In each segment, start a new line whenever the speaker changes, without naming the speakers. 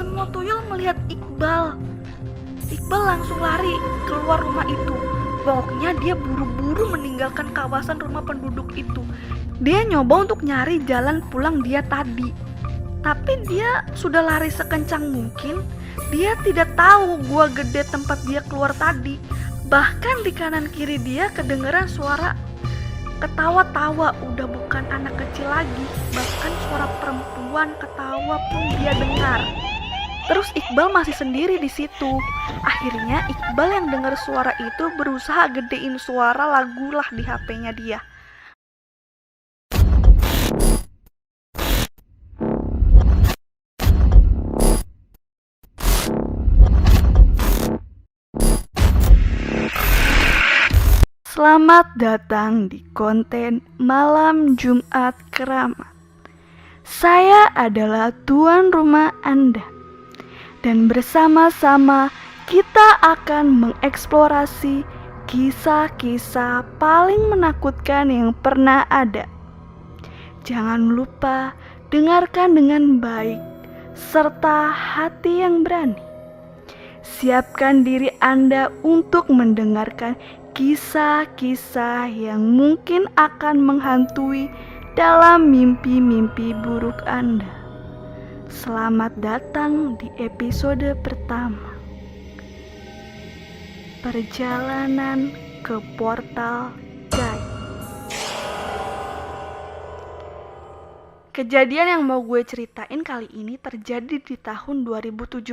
semua tuyul melihat Iqbal. Iqbal langsung lari keluar rumah itu. Pokoknya dia buru-buru meninggalkan kawasan rumah penduduk itu. Dia nyoba untuk nyari jalan pulang dia tadi. Tapi dia sudah lari sekencang mungkin. Dia tidak tahu gua gede tempat dia keluar tadi. Bahkan di kanan kiri dia kedengaran suara ketawa-tawa, udah bukan anak kecil lagi. Bahkan suara perempuan ketawa pun dia dengar. Terus Iqbal masih sendiri di situ. Akhirnya Iqbal yang dengar suara itu berusaha gedein suara lagu lah di HP-nya dia. Selamat datang di konten Malam Jumat Keramat. Saya adalah tuan rumah Anda. Dan bersama-sama kita akan mengeksplorasi kisah-kisah paling menakutkan yang pernah ada. Jangan lupa dengarkan dengan baik serta hati yang berani. Siapkan diri Anda untuk mendengarkan kisah-kisah yang mungkin akan menghantui dalam mimpi-mimpi buruk Anda. Selamat datang di episode pertama. Perjalanan ke portal gaib. Kejadian yang mau gue ceritain kali ini terjadi di tahun 2017.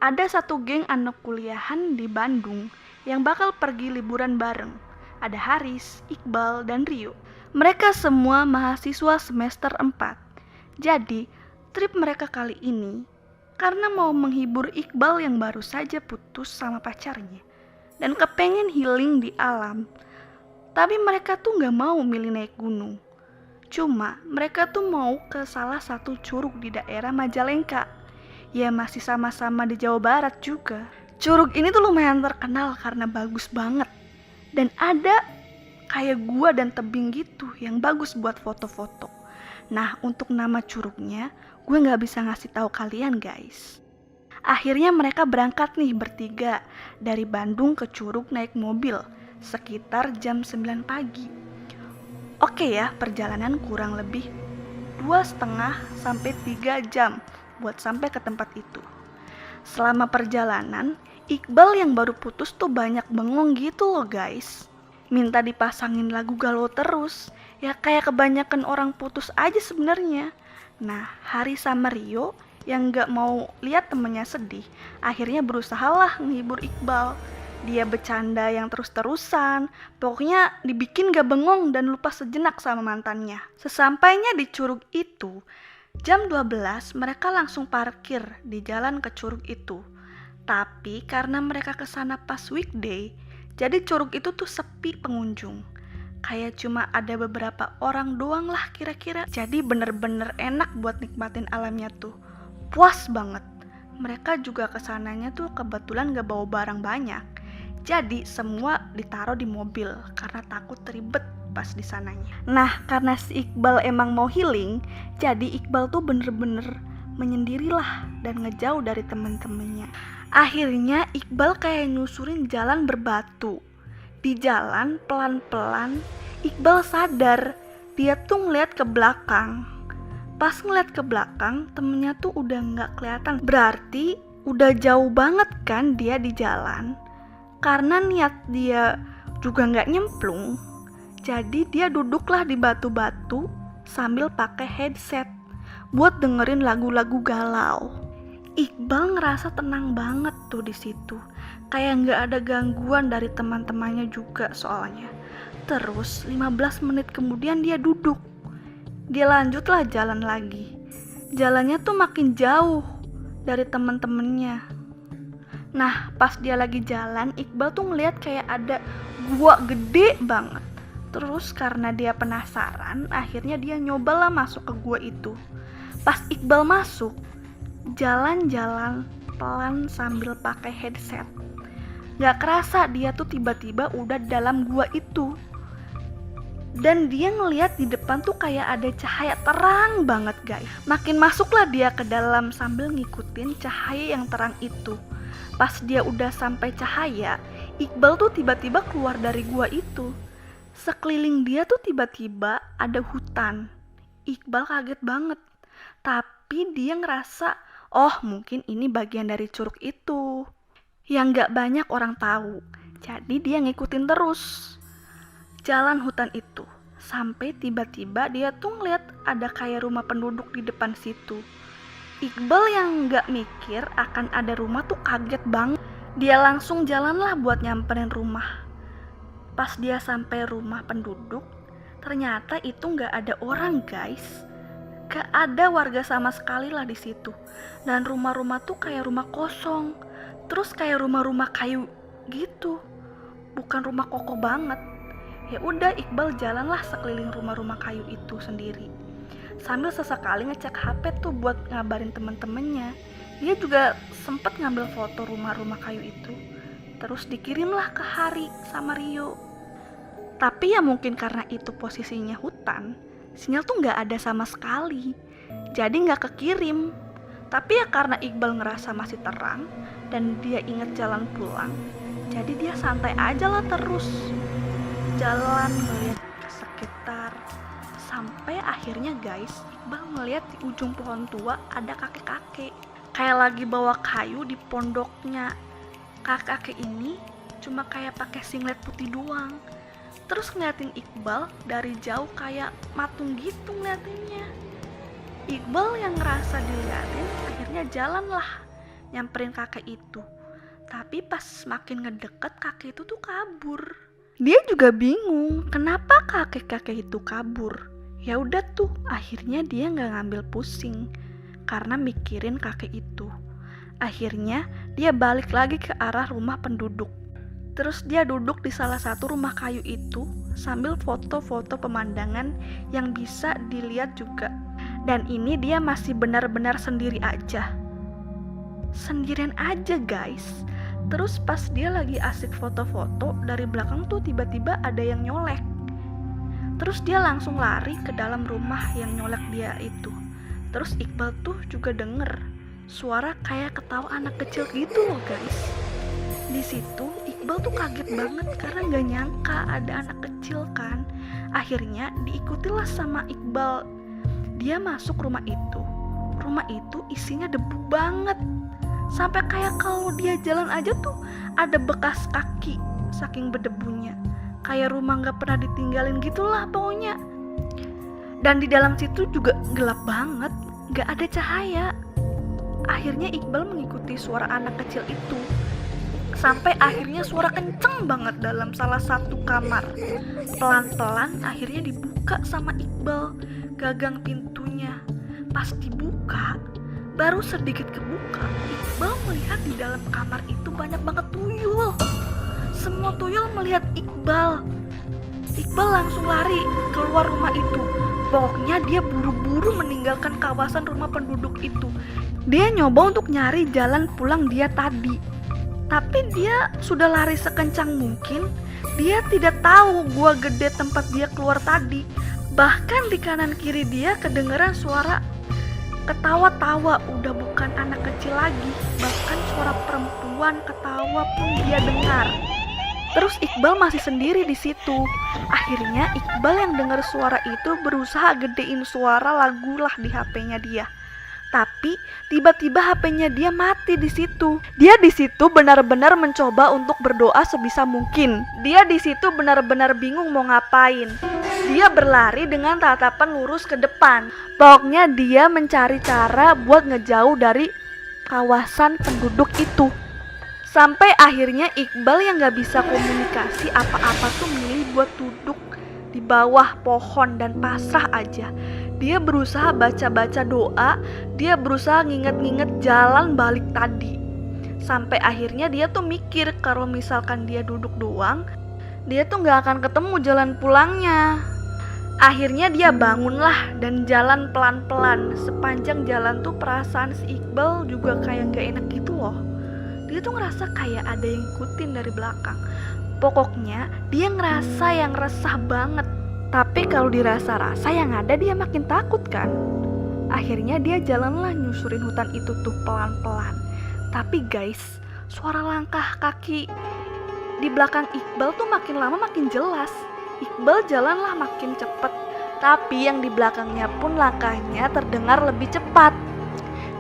Ada satu geng anak kuliahan di Bandung yang bakal pergi liburan bareng. Ada Haris, Iqbal, dan Rio. Mereka semua mahasiswa semester 4. Jadi, trip mereka kali ini karena mau menghibur Iqbal yang baru saja putus sama pacarnya dan kepengen healing di alam. Tapi mereka tuh gak mau milih naik gunung. Cuma mereka tuh mau ke salah satu curug di daerah Majalengka. Ya masih sama-sama di Jawa Barat juga. Curug ini tuh lumayan terkenal karena bagus banget. Dan ada kayak gua dan tebing gitu yang bagus buat foto-foto. Nah, untuk nama curugnya gue gak bisa ngasih tahu kalian guys. Akhirnya mereka berangkat nih bertiga dari Bandung ke Curug naik mobil sekitar jam 9 pagi. Oke ya, perjalanan kurang lebih 2,5 sampai 3 jam buat sampai ke tempat itu. Selama perjalanan, Iqbal yang baru putus tuh banyak bengong gitu loh guys. Minta dipasangin lagu galau terus. Ya kayak kebanyakan orang putus aja sebenarnya. Nah, Haris sama Rio yang gak mau lihat temennya sedih, akhirnya berusahalah menghibur Iqbal. Dia bercanda yang terus-terusan, pokoknya dibikin gak bengong dan lupa sejenak sama mantannya. Sesampainya di curug itu, jam 12 mereka langsung parkir di jalan ke curug itu. Tapi karena mereka kesana pas weekday, jadi curug itu tuh sepi pengunjung. Kayak cuma ada beberapa orang doang lah kira-kira. Jadi bener-bener enak buat nikmatin alamnya tuh. Puas banget. Mereka juga kesananya tuh kebetulan gak bawa barang banyak. Jadi semua ditaruh di mobil karena takut ribet pas di sananya. Nah, karena si Iqbal emang mau healing, jadi Iqbal tuh bener-bener menyendirilah dan ngejauh dari temen-temennya. Akhirnya Iqbal kayak nyusurin jalan berbatu. Di jalan pelan-pelan Iqbal sadar dia tuh ngeliat ke belakang. Pas ngeliat ke belakang temennya tuh udah gak kelihatan. Berarti udah jauh banget kan dia di jalan. Karena niat dia juga gak nyemplung, jadi dia duduklah di batu-batu sambil pakai headset buat dengerin lagu-lagu galau. Iqbal ngerasa tenang banget tuh di situ. Kayak gak ada gangguan dari teman-temannya juga soalnya. Terus 15 menit kemudian dia duduk. Dia lanjutlah jalan lagi. Jalannya tuh makin jauh dari teman-temannya. Nah, pas dia lagi jalan, Iqbal tuh ngeliat kayak ada gua gede banget. Terus karena dia penasaran, akhirnya dia nyobalah masuk ke gua itu. Pas Iqbal masuk, jalan-jalan pelan sambil pakai headset. Gak kerasa dia tuh tiba-tiba udah dalam gua itu. Dan dia ngeliat di depan tuh kayak ada cahaya terang banget guys. Makin masuklah dia ke dalam sambil ngikutin cahaya yang terang itu. Pas dia udah sampai cahaya, Iqbal tuh tiba-tiba keluar dari gua itu. Sekeliling dia tuh tiba-tiba ada hutan. Iqbal kaget banget. Tapi dia ngerasa, oh mungkin ini bagian dari curug itu yang gak banyak orang tahu. Jadi dia ngikutin terus jalan hutan itu, sampai tiba-tiba dia tuh ngeliat ada kayak rumah penduduk di depan situ. Iqbal yang gak mikir akan ada rumah tuh kaget banget. Dia langsung jalanlah buat nyamperin rumah. Pas dia sampai rumah penduduk, ternyata itu gak ada orang guys. Gak ada warga sama sekali lah di situ. Dan rumah-rumah tuh kayak rumah kosong. Terus kayak rumah-rumah kayu gitu. Bukan rumah kokoh banget. Ya udah, Iqbal jalanlah sekeliling rumah-rumah kayu itu sendiri. Sambil sesekali ngecek HP tuh buat ngabarin temen-temennya. Dia juga sempet ngambil foto rumah-rumah kayu itu. Terus dikirimlah ke Hari sama Rio. Tapi ya mungkin karena itu posisinya hutan, sinyal tuh nggak ada sama sekali. Jadi nggak kekirim. Tapi ya karena Iqbal ngerasa masih terang dan dia inget jalan pulang, jadi dia santai aja lah terus jalan ngeliat ke sekitar. Sampai akhirnya guys, Iqbal ngeliat di ujung pohon tua ada kakek-kakek kayak lagi bawa kayu di pondoknya. Kakek-kakek ini cuma kayak pakai singlet putih doang. Terus ngeliatin Iqbal dari jauh kayak matung gitu ngeliatinnya. Iqbal yang ngerasa diliatin akhirnya jalan lah nyamperin kakek itu. Tapi pas makin ngedeket, kakek itu tuh kabur. Dia juga bingung kenapa kakek-kakek itu kabur. Ya udah tuh, akhirnya dia nggak ngambil pusing karena mikirin kakek itu. Akhirnya dia balik lagi ke arah rumah penduduk. Terus dia duduk di salah satu rumah kayu itu sambil foto-foto pemandangan yang bisa dilihat juga. Dan ini dia masih benar-benar sendiri aja. Sendirian aja guys. Terus pas dia lagi asik foto-foto, dari belakang tuh tiba-tiba ada yang nyolek. Terus dia langsung lari ke dalam rumah yang nyolek dia itu. Terus Iqbal tuh juga denger suara kayak ketawa anak kecil gitu loh guys. Di situ Iqbal tuh kaget banget karena gak nyangka ada anak kecil kan. Akhirnya diikutilah sama Iqbal. Dia masuk rumah itu. Rumah itu isinya debu banget. Sampai kayak kalau dia jalan aja tuh ada bekas kaki saking berdebunya. Kayak rumah gak pernah ditinggalin gitulah pokoknya. Dan di dalam situ juga gelap banget, gak ada cahaya. Akhirnya Iqbal mengikuti suara anak kecil itu. Sampai akhirnya suara kenceng banget dalam salah satu kamar. Pelan-pelan akhirnya dibuka sama Iqbal gagang pintunya. Pas dibuka, baru sedikit kebuka, Iqbal melihat di dalam kamar itu banyak banget tuyul. Semua tuyul melihat Iqbal. Iqbal langsung lari keluar rumah itu. Pokoknya dia buru-buru meninggalkan kawasan rumah penduduk itu. Dia nyoba untuk nyari jalan pulang dia tadi. Tapi dia sudah lari sekencang mungkin. Dia tidak tahu gua gede tempat dia keluar tadi. Bahkan di kanan kiri dia kedengeran suara ketawa-tawa, udah bukan anak kecil lagi. Bahkan suara perempuan ketawa pun dia dengar. Terus Iqbal masih sendiri di situ. Akhirnya Iqbal yang dengar suara itu berusaha gedein suara lagu lah di HP-nya dia. Tapi tiba-tiba HP-nya dia mati di situ. Dia di situ benar-benar mencoba untuk berdoa sebisa mungkin. Dia di situ benar-benar bingung mau ngapain. Dia berlari dengan tatapan lurus ke depan. Pokoknya dia mencari cara buat ngejauh dari kawasan penduduk itu. Sampai akhirnya Iqbal yang gak bisa komunikasi apa-apa tuh milih buat duduk di bawah pohon dan pasrah aja. Dia berusaha baca-baca doa, dia berusaha nginget-nginget jalan balik tadi. Sampai akhirnya dia tuh mikir kalau misalkan dia duduk doang, dia tuh gak akan ketemu jalan pulangnya. Akhirnya dia bangunlah dan jalan pelan-pelan. Sepanjang jalan tuh perasaan si Iqbal juga kayak gak enak gitu loh. Dia tuh ngerasa kayak ada yang ngikutin dari belakang. Pokoknya dia ngerasa yang resah banget. Tapi kalau dirasa-rasa yang ada dia makin takut kan. Akhirnya dia jalanlah nyusurin hutan itu tuh pelan-pelan. Tapi guys, suara langkah kaki di belakang Iqbal tuh makin lama makin jelas. Iqbal jalanlah makin cepet, tapi yang di belakangnya pun langkahnya terdengar lebih cepat.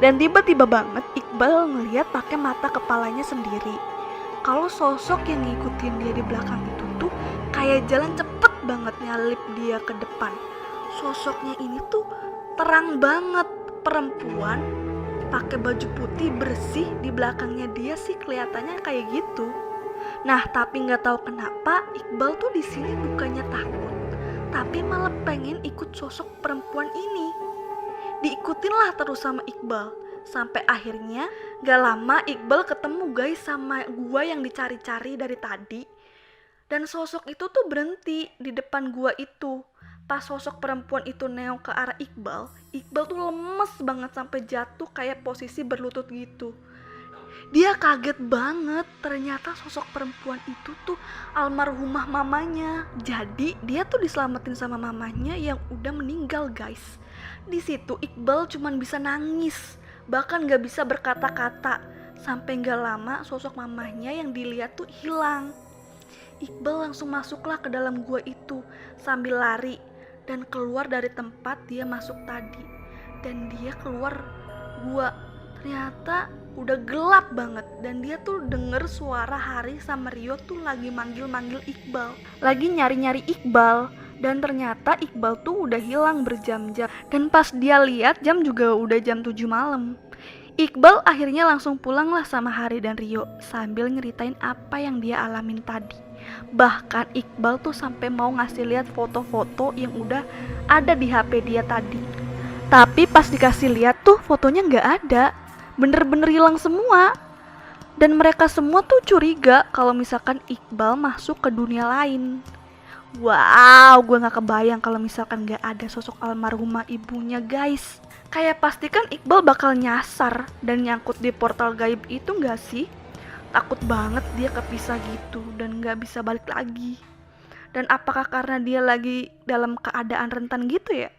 Dan tiba-tiba banget Iqbal ngeliat pakai mata kepalanya sendiri kalau sosok yang ngikutin dia di belakang itu tuh kayak jalan cepet banget nyalip dia ke depan. Sosoknya ini tuh terang banget, perempuan pakai baju putih bersih, di belakangnya dia sih kelihatannya kayak gitu. Nah, tapi nggak tahu kenapa Iqbal tuh di sini bukannya takut, tapi malah pengen ikut sosok perempuan ini. Diikutinlah terus sama Iqbal. Sampai akhirnya gak lama Iqbal ketemu guys sama gua yang dicari-cari dari tadi. Dan sosok itu tuh berhenti di depan gua itu. Pas sosok perempuan itu neok ke arah Iqbal, Iqbal tuh lemes banget sampai jatuh kayak posisi berlutut gitu. Dia kaget banget, ternyata sosok perempuan itu tuh almarhumah mamanya. Jadi dia tuh diselamatin sama mamanya yang udah meninggal guys. Di situ Iqbal cuman bisa nangis, bahkan gak bisa berkata-kata. Sampai gak lama sosok mamahnya yang dilihat tuh hilang. Iqbal langsung masuklah ke dalam gua itu sambil lari dan keluar dari tempat dia masuk tadi. Dan dia keluar gua, ternyata udah gelap banget. Dan dia tuh denger suara Hari sama Rio tuh lagi manggil-manggil Iqbal, lagi nyari-nyari Iqbal. Dan ternyata Iqbal tuh udah hilang berjam-jam. Dan pas dia lihat jam juga udah jam 7 malam. Iqbal akhirnya langsung pulanglah sama Hari dan Rio sambil nyeritain apa yang dia alamin tadi. Bahkan Iqbal tuh sampai mau ngasih lihat foto-foto yang udah ada di HP dia tadi. Tapi pas dikasih lihat tuh fotonya nggak ada, bener-bener hilang semua. Dan mereka semua tuh curiga kalau misalkan Iqbal masuk ke dunia lain. Wow, gue gak kebayang kalau misalkan gak ada sosok almarhumah ibunya guys. Kayak pastikan Iqbal bakal nyasar dan nyangkut di portal gaib itu gak sih? Takut banget dia kepisah gitu dan gak bisa balik lagi. Dan apakah karena dia lagi dalam keadaan rentan gitu ya?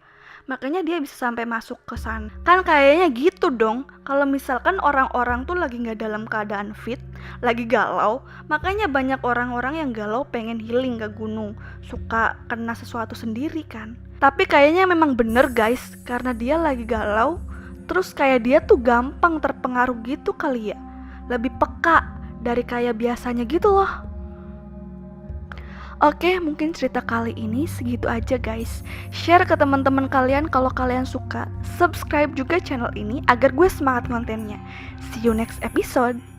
Makanya dia bisa sampai masuk ke sana. Kan kayaknya gitu dong. Kalau misalkan orang-orang tuh lagi gak dalam keadaan fit, lagi galau, makanya banyak orang-orang yang galau pengen healing ke gunung, suka kena sesuatu sendiri kan. Tapi kayaknya memang bener guys, karena dia lagi galau, terus kayak dia tuh gampang terpengaruh gitu kali ya. Lebih peka dari kayak biasanya gitu loh. Oke, mungkin cerita kali ini segitu aja guys. Share ke teman-teman kalian kalau kalian suka. Subscribe juga channel ini agar gue semangat kontennya. See you next episode.